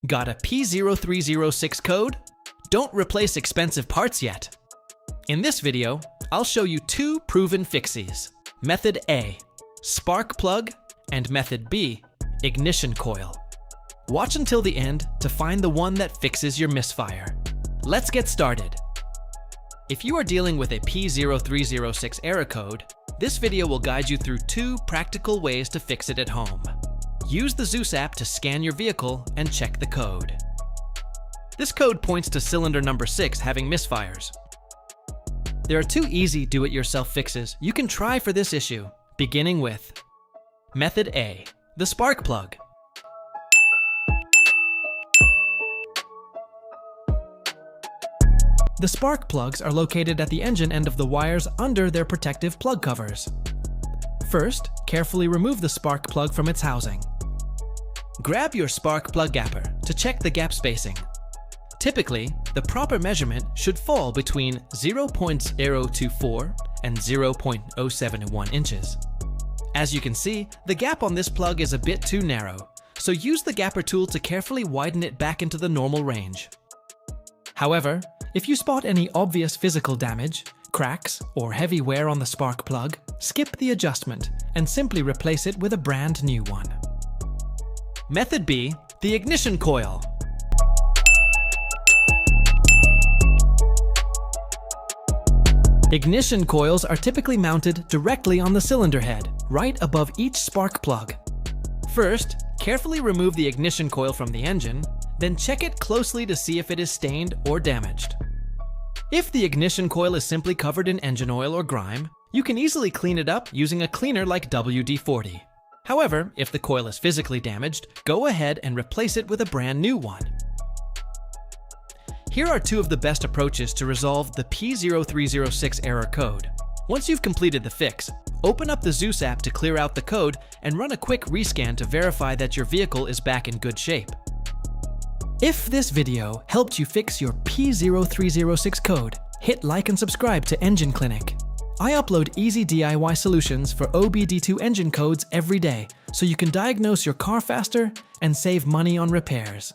Got a P0306 code? Don't replace expensive parts yet. In this video, I'll show you two proven fixes. Method A, spark plug, and Method B, ignition coil. Watch until the end to find the one that fixes your misfire. Let's get started. If you are dealing with a P0306 error code, this video will guide you through two practical ways to fix it at home. Use the Zeus app to scan your vehicle and check the code. This code points to cylinder number 6 having misfires. There are two easy do-it-yourself fixes you can try for this issue, beginning with Method A, the spark plug. The spark plugs are located at the engine end of the wires under their protective plug covers. First, carefully remove the spark plug from its housing. Grab your spark plug gapper to check the gap spacing. Typically, the proper measurement should fall between 0.024 and 0.071 inches. As you can see, the gap on this plug is a bit too narrow, so use the gapper tool to carefully widen it back into the normal range. However, if you spot any obvious physical damage, cracks, or heavy wear on the spark plug, skip the adjustment and simply replace it with a brand new one. Method B, the ignition coil. Ignition coils are typically mounted directly on the cylinder head, right above each spark plug. First, carefully remove the ignition coil from the engine, then check it closely to see if it is stained or damaged. If the ignition coil is simply covered in engine oil or grime, you can easily clean it up using a cleaner like WD-40. However, if the coil is physically damaged, go ahead and replace it with a brand new one. Here are two of the best approaches to resolve the P0306 error code. Once you've completed the fix, open up the Zeus app to clear out the code and run a quick rescan to verify that your vehicle is back in good shape. If this video helped you fix your P0306 code, hit like and subscribe to Engine Clinic. I upload easy DIY solutions for OBD2 engine codes every day, so you can diagnose your car faster and save money on repairs.